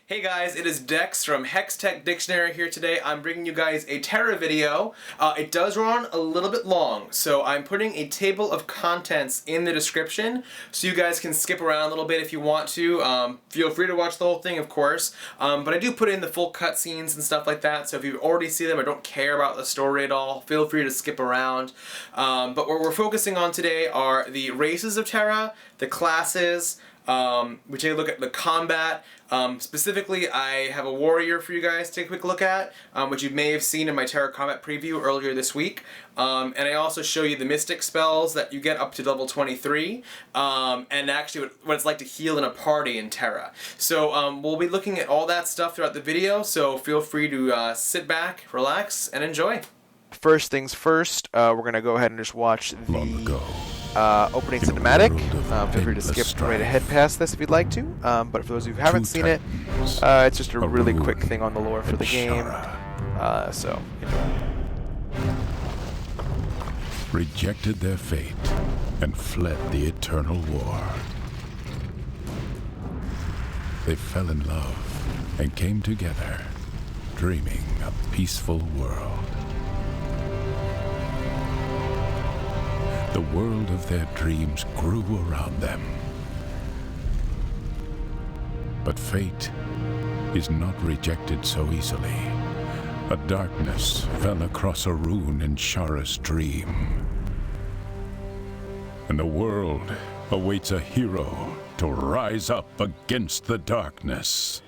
Hey guys, it is Dex from Hex Tech Dictionary here today. I'm bringing you guys a Tera video. It does run a little bit long, so I'm putting a table of contents in the description so you guys can skip around a little bit if you want to. Feel free to watch the whole thing, of course, but I do put in the full cutscenes and stuff like that, so if you already see them or don't care about the story at all, feel free to skip around. But what we're focusing on today are the races of Tera, the classes. We take a look at the combat. Specifically, I have a warrior for you guys to take a quick look at, which you may have seen in my Tera combat preview earlier this week. And I also show you the mystic spells that you get up to level 23, and actually what it's like to heal in a party in Tera. So we'll be looking at all that stuff throughout the video, so feel free to sit back, relax, and enjoy. First things first, we're going to go ahead and just watch the opening cinematic. Feel free to skip right ahead past this if you'd like to, but for those who haven't seen it, it's just a really quick thing on the lore for the game, so enjoy. Rejected their fate and fled the eternal war. They fell in love and came together, dreaming a peaceful world. The world of their dreams grew around them. But fate is not rejected so easily. A darkness fell across a rune in Shara's dream. And the world awaits a hero to rise up against the darkness.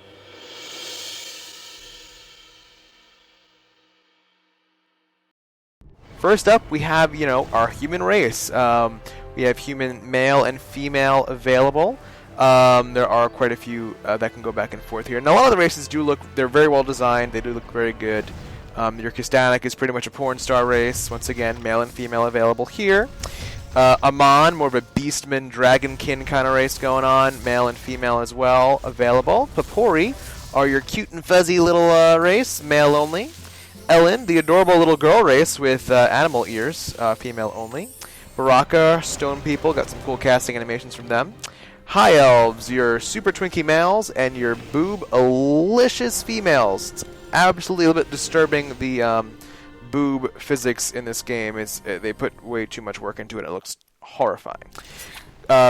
First up, we have, our human race. We have human male and female available. There are quite a few that can go back and forth here. And a lot of the races they're very well designed. They do look very good. Your Kistanic is pretty much a porn star race. Once again, male and female available here. Amon, more of a beastman, dragonkin kind of race going on. Male and female as well available. Papori are your cute and fuzzy little race, male only. Ellen, the adorable little girl race with animal ears, female only. Baraka, stone people, got some cool casting animations from them. High elves, your super twinkie males, and your boob-alicious females. It's absolutely a little bit disturbing, the boob physics in this game. They put way too much work into it, and it looks horrifying.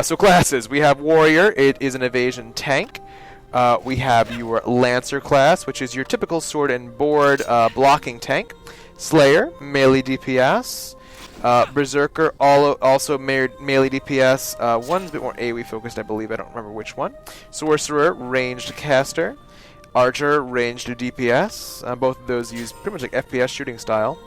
So classes, we have Warrior. It is an evasion tank. We have your Lancer class, which is your typical sword and board blocking tank. Slayer, melee DPS. Berserker, also melee DPS. One's a bit more AoE focused, I believe. I don't remember which one. Sorcerer, ranged caster. Archer, ranged DPS. Both of those use pretty much like FPS shooting style.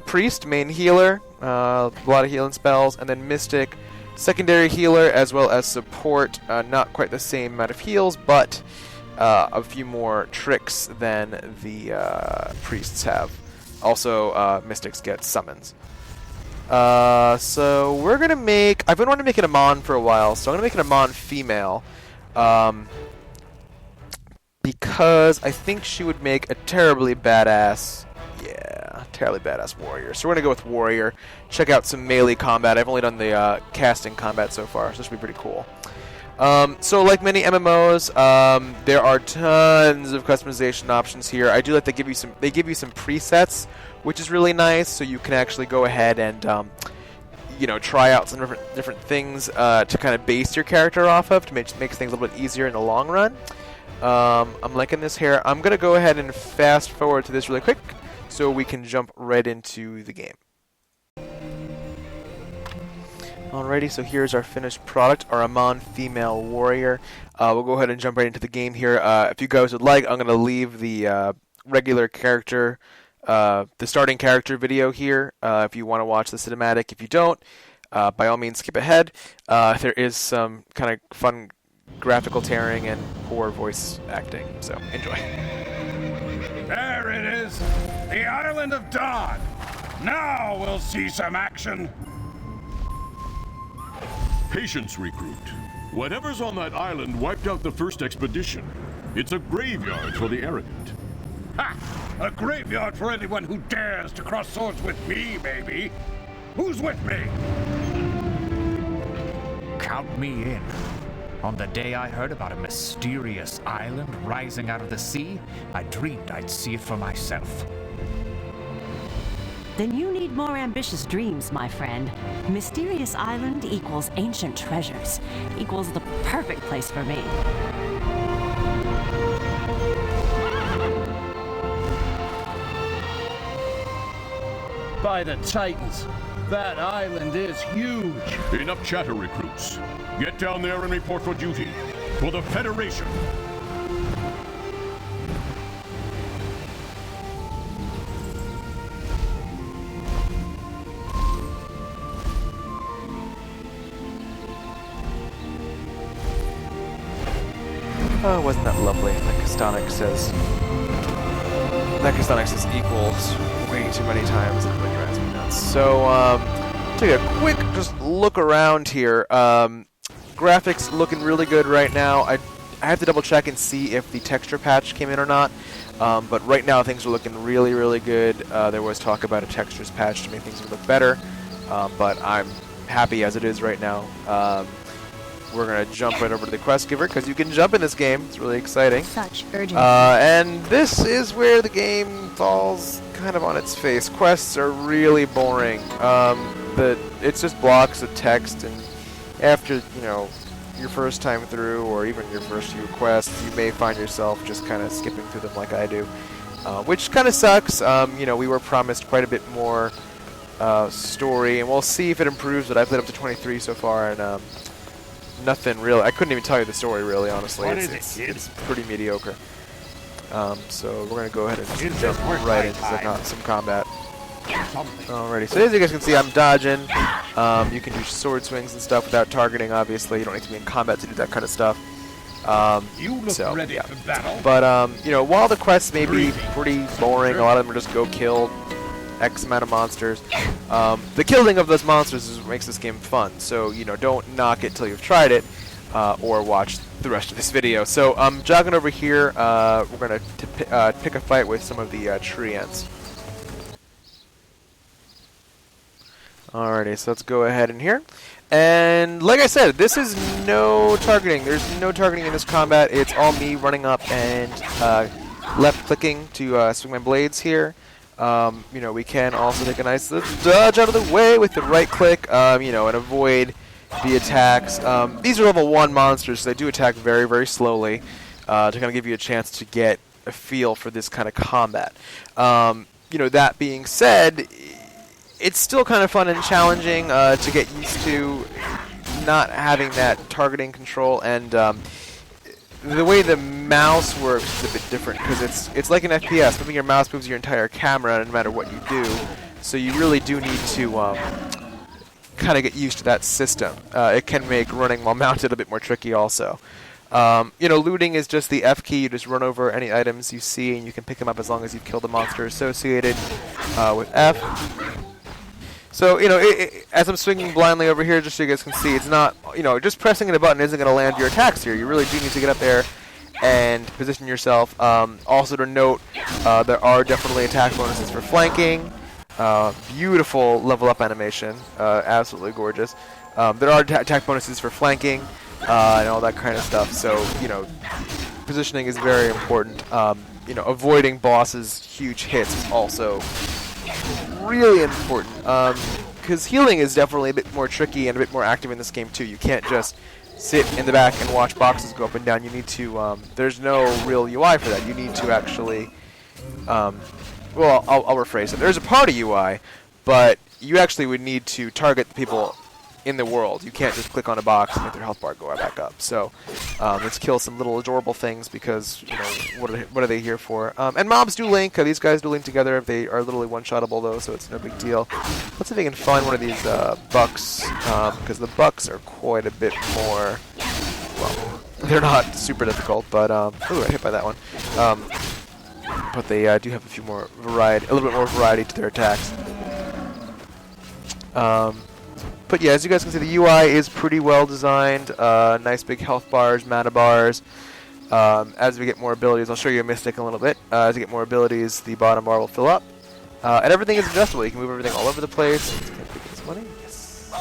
Priest, main healer. A lot of healing spells. And then Mystic, secondary healer, as well as support. Not quite the same amount of heals, but a few more tricks than the priests have. Also, mystics get summons. So we're gonna I've been wanting to make an Amon for a while, so I'm gonna make an Amon female, because I think she would make a terribly badass warrior. So we're gonna go with warrior. Check out some melee combat. I've only done the casting combat so far, so this should be pretty cool. So like many MMOs, there are tons of customization options here. I do like they give you some presets, which is really nice. So you can actually go ahead and try out some different things to kind of base your character off of to make things a little bit easier in the long run. I'm liking this here. I'm gonna go ahead and fast forward to this really quick, so we can jump right into the game. Alrighty, so here's our finished product, our Amon female warrior. We'll go ahead and jump right into the game here. If you guys would like, I'm going to leave the regular character, the starting character video here, if you want to watch the cinematic. If you don't, by all means skip ahead. There is some kind of fun graphical tearing and poor voice acting, so enjoy. There it is, the Island of Dawn. Now we'll see some action. Patience, recruit. Whatever's on that island wiped out the first expedition. It's a graveyard for the arrogant. Ha! A graveyard for anyone who dares to cross swords with me, baby. Who's with me? Count me in. On the day I heard about a mysterious island rising out of the sea, I dreamed I'd see it for myself. Then you need more ambitious dreams, my friend. Mysterious Island equals ancient treasures, equals the perfect place for me. By the Titans, that island is huge. Enough chatter, recruits. Get down there and report for duty. For the Federation. Oh, wasn't that lovely? Necrostonic says equals way too many times. It really drives me nuts. So, take a quick just look around here. Graphics looking really good right now. I have to double check and see if the texture patch came in or not. But right now things are looking really, really good. There was talk about a textures patch to make things look better. But I'm happy as it is right now. We're going to jump right over to the quest giver, because you can jump in this game. It's really exciting. Such urgency. And this is where the game falls kind of on its face. Quests are really boring. It's just blocks of text, and after, your first time through, or even your first few quests, you may find yourself just kind of skipping through them like I do. Which kind of sucks. We were promised quite a bit more story, and we'll see if it improves, but I've played up to 23 so far, and nothing real. I couldn't even tell you the story, really, honestly. It's pretty mediocre. So we're going to go ahead and just jump right into some combat. Alrighty, so as you guys can see, I'm dodging. You can do sword swings and stuff without targeting, obviously. You don't need to be in combat to do that kind of stuff. You look ready for battle. But, while the quests may be pretty boring, a lot of them are just go kill X amount of monsters. The killing of those monsters is what makes this game fun. So, don't knock it till you've tried it, or watch the rest of this video. So, jogging over here, we're going to pick a fight with some of the tree ants. Alrighty, so let's go ahead in here. And like I said, this is no targeting. There's no targeting in this combat. It's all me running up and left clicking to swing my blades here. We can also take a nice little dodge out of the way with the right click, and avoid the attacks. These are level 1 monsters, so they do attack very, very slowly to kind of give you a chance to get a feel for this kind of combat. That being said, it's still kind of fun and challenging to get used to not having that targeting control, and the way the mouse works is a bit different, because it's like an FPS. Moving your mouse moves your entire camera no matter what you do, so you really do need to kind of get used to that system. It can make running while mounted a bit more tricky also. Looting is just the F key. You just run over any items you see, and you can pick them up as long as you've killed the monster associated with F. So, as I'm swinging blindly over here, just so you guys can see, it's not, just pressing a button isn't going to land your attacks here. You really do need to get up there and position yourself. Also to note, there are definitely attack bonuses for flanking. Beautiful level up animation. Absolutely gorgeous. There are attack bonuses for flanking and all that kind of stuff. So, positioning is very important. Avoiding bosses' huge hits is also really important, because healing is definitely a bit more tricky and a bit more active in this game too. You can't just sit in the back and watch boxes go up and down. You need to, there's no real UI for that. You need to actually, I'll rephrase it. There's a part of UI, but you actually would need to target the people in the world. You can't just click on a box and make their health bar go back up. So let's kill some little adorable things, because what are they here for? And mobs do link. These guys do link together. They are literally one-shottable though, so it's no big deal. Let's see if we can find one of these bucks, because the bucks are quite a bit more. Well, they're not super difficult, but ooh, I hit by that one. But they do have a little bit more variety to their attacks. But yeah, as you guys can see, the UI is pretty well designed. Nice big health bars, mana bars. As we get more abilities, I'll show you a Mystic in a little bit. As you get more abilities, the bottom bar will fill up. And everything is adjustable. You can move everything all over the place. Can I pick this money? Yes.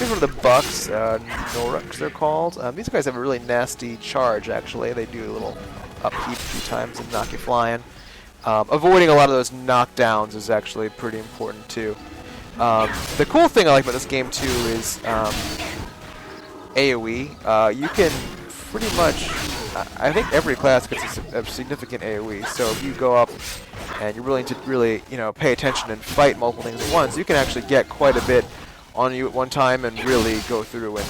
Here's one of the Bucks, Noruks they're called. These guys have a really nasty charge, actually. They do a little upkeep a few times and knock you flying. Avoiding a lot of those knockdowns is actually pretty important, too. The cool thing I like about this game, too, is AoE. You can pretty much... I think every class gets a significant AoE, so if you go up and you're willing to really, pay attention and fight multiple things at once, you can actually get quite a bit on you at one time and really go through and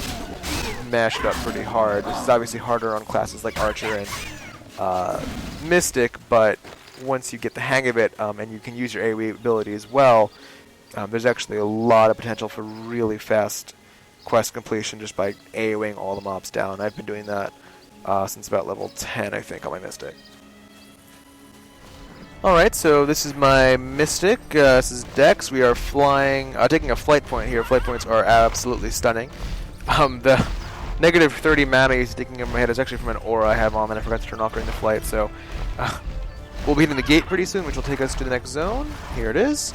mash it up pretty hard. This is obviously harder on classes like Archer and Mystic, but once you get the hang of it and you can use your AoE ability as well, there's actually a lot of potential for really fast quest completion just by AoEing all the mobs down. I've been doing that since about level 10, I think, on my Mystic. Alright, so this is my Mystic. This is Dex. We are flying, taking a flight point here. Flight points are absolutely stunning. The negative 30 mana he's sticking in my head is actually from an aura I have on that I forgot to turn off during the flight, so we'll be hitting the gate pretty soon, which will take us to the next zone. Here it is.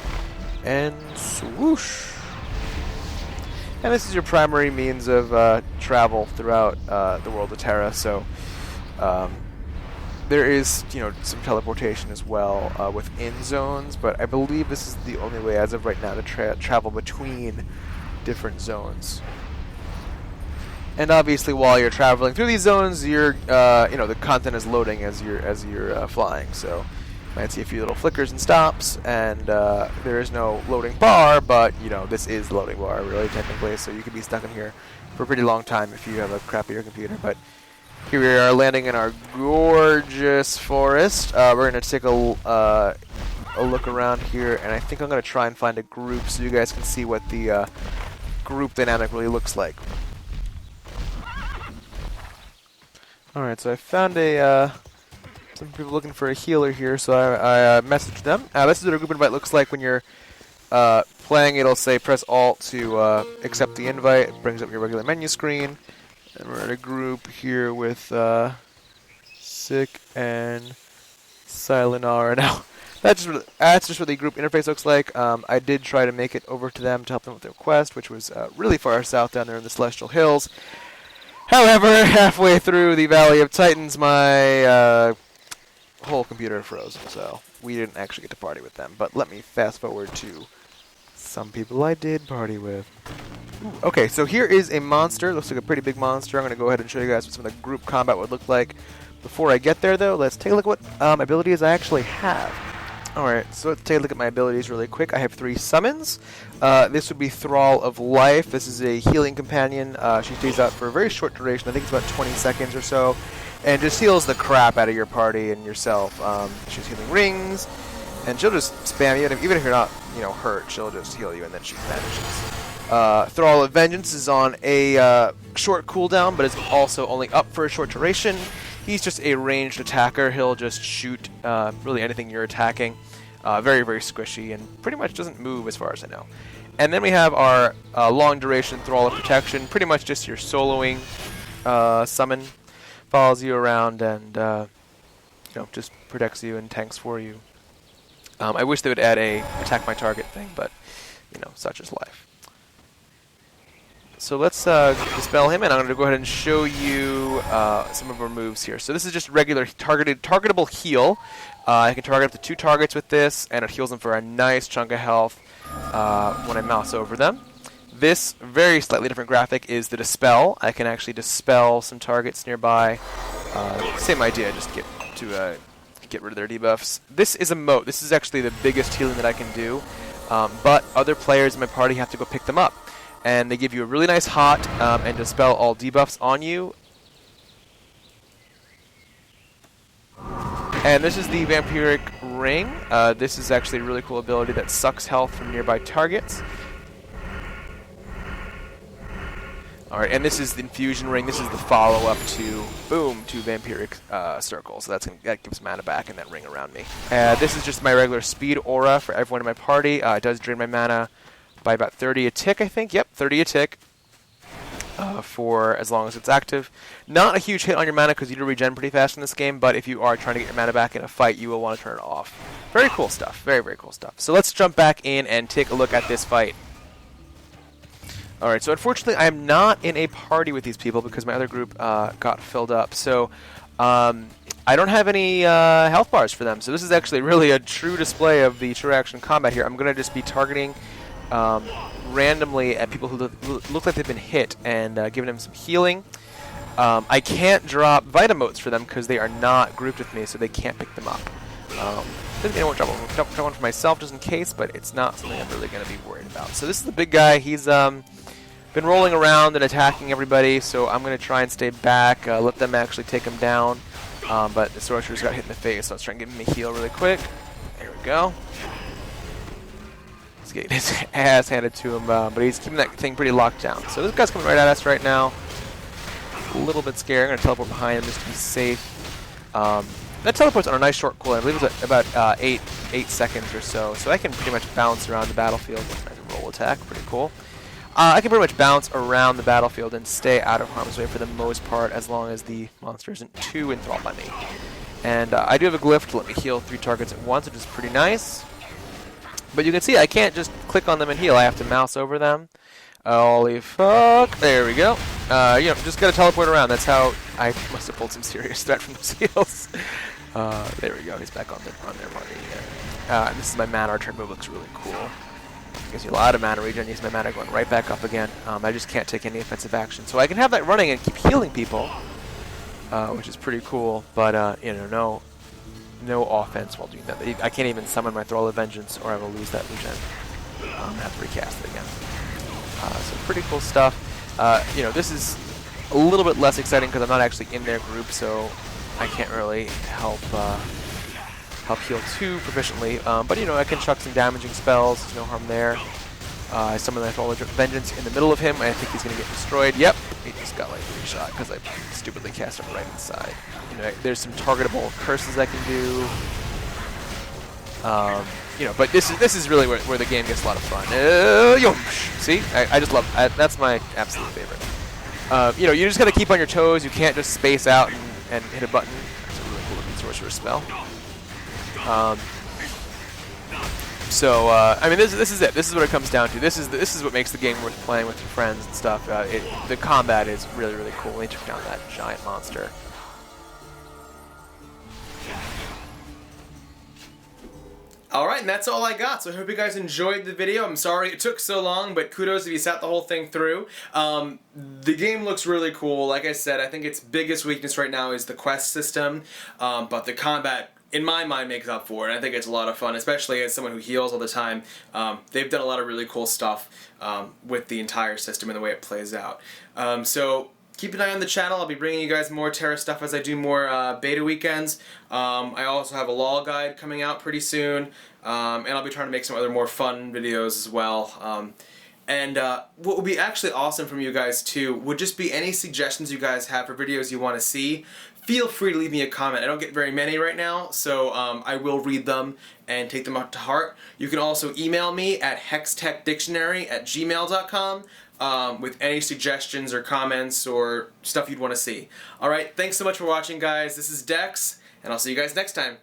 And swoosh. And this is your primary means of travel throughout the world of Tera. So there is, some teleportation as well within zones, but I believe this is the only way as of right now to travel between different zones. And obviously, while you're traveling through these zones, you're, the content is loading as you're flying. So you might see a few little flickers and stops, and there is no loading bar, but this is the loading bar, really, technically. So you could be stuck in here for a pretty long time if you have a crappier computer. But here we are landing in our gorgeous forest. We're going to take a look around here, and I think I'm going to try and find a group so you guys can see what the group dynamic really looks like. Alright, so I found some people looking for a healer here, so I messaged them. This is what a group invite looks like when you're playing. It'll say press Alt to accept the invite. It brings up your regular menu screen. And we're in a group here with Sick and Silenar. Now, that's just what the group interface looks like. I did try to make it over to them to help them with their quest, which was really far south down there in the Celestial Hills. However, halfway through the Valley of Titans, my whole computer froze, so we didn't actually get to party with them. But let me fast forward to some people I did party with. Ooh, okay, so here is a monster. Looks like a pretty big monster. I'm going to go ahead and show you guys what some of the group combat would look like. Before I get there, though, let's take a look at what abilities I actually have. Alright, so let's take a look at my abilities really quick. I have 3 summons. This would be Thrall of Life. This is a healing companion. She stays out for a very short duration. I think it's about 20 seconds or so. And just heals the crap out of your party and yourself. She's healing rings. And she'll just spam you. And even if you're not, hurt, she'll just heal you and then she vanishes. Thrall of Vengeance is on a short cooldown, but is also only up for a short duration. He's just a ranged attacker. He'll just shoot really anything you're attacking. Very, very squishy and pretty much doesn't move as far as I know. And then we have our long duration Thrall of Protection. Pretty much just your soloing summon. Follows you around and just protects you and tanks for you. I wish they would add a attack my target thing, but such is life. So let's dispel him, and I'm going to go ahead and show you some of our moves here. So this is just regular targetable heal. I can target up to 2 targets with this, and it heals them for a nice chunk of health when I mouse over them. This very slightly different graphic is the Dispel. I can actually dispel some targets nearby. Same idea, just get rid of their debuffs. This is a moat. This is actually the biggest healing that I can do, but other players in my party have to go pick them up. And they give you a really nice hot and dispel all debuffs on you. And this is the Vampiric Ring. This is actually a really cool ability that sucks health from nearby targets. Alright, and this is the Infusion Ring. This is the follow-up to, boom, to Vampiric Circle. So that gives mana back in that ring around me. This is just my regular speed aura for everyone in my party. It does drain my mana by about 30 a tick, I think. Yep, 30 a tick for as long as it's active. Not a huge hit on your mana because you do regen pretty fast in this game, but if you are trying to get your mana back in a fight, you will want to turn it off. Very cool stuff. Very, very cool stuff. So let's jump back in and take a look at this fight. Alright, so unfortunately I am not in a party with these people because my other group got filled up. So I don't have any health bars for them. So this is actually really a true display of the true action combat here. I'm going to just be targeting randomly at people who look like they've been hit and giving them some healing. I can't drop Vitamotes for them because they are not grouped with me, so they can't pick them up. Doesn't mean I won't drop one for myself just in case, but it's not something I'm really going to be worried about. So this is the big guy. He's been rolling around and attacking everybody, so I'm going to try and stay back, let them actually take him down. But the sorcerer's got hit in the face, so let's try and give him a heal really quick. There we go. He's getting his ass handed to him, but he's keeping that thing pretty locked down. So this guy's coming right at us right now. A little bit scary. I'm going to teleport behind him just to be safe. That teleport's on a nice short cooldown. I believe it's about 8 seconds or so. So I can pretty much bounce around the battlefield. Nice roll attack, pretty cool. I can pretty much bounce around the battlefield and stay out of harm's way for the most part, as long as the monster isn't too enthralled by me. And I do have a glyph to let me heal 3 targets at once, which is pretty nice. But you can see I can't just click on them and heal. I have to mouse over them. Holy fuck! There we go. You know, just gotta teleport around. That's how I must have pulled some serious threat from those heals. There we go. He's back on their party. And this is my mana return move. Looks really cool. Gives you a lot of mana regen. Use my mana going right back up again. I just can't take any offensive action, so I can have that running and keep healing people, which is pretty cool. But you know, no offense while doing that. I can't even summon my Thrall of Vengeance, or I will lose that regen. I have to recast it again. So pretty cool stuff. You know, this is a little bit less exciting because I'm not actually in their group, so I can't really help heal too proficiently. But you know, I can chuck some damaging spells. There's no harm there. I summon my Thrall of Vengeance in the middle of him. I think he's going to get destroyed. Yep, he just got like re-shot because I stupidly cast him right inside. You know, there's some targetable curses I can do. You know, but this is really where the game gets a lot of fun. See, I just love that's my absolute favorite. You know, you just gotta keep on your toes. You can't just space out and hit a button. That's a really cool looking sorcerer spell. So I mean, this is it. This is what it comes down to. This is what makes the game worth playing with your friends and stuff. The combat is really cool. They took down that giant monster. Alright, and that's all I got, so I hope you guys enjoyed the video. I'm sorry it took so long, but kudos if you sat the whole thing through. The game looks really cool. Like I said, I think its biggest weakness right now is the quest system, but the combat, in my mind, makes up for it. I think it's a lot of fun, especially as someone who heals all the time. They've done a lot of really cool stuff with the entire system and the way it plays out. So keep an eye on the channel. I'll be bringing you guys more Tera stuff as I do more beta weekends. I also have a law guide coming out pretty soon, and I'll be trying to make some other more fun videos as well. And what would be actually awesome from you guys too would just be any suggestions you guys have for videos you want to see. Feel free to leave me a comment. I don't get very many right now, so I will read them and take them up to heart. You can also email me at hextechdictionary@gmail.com with any suggestions or comments or stuff you'd want to see. Alright, thanks so much for watching, guys. This is Dex, and I'll see you guys next time.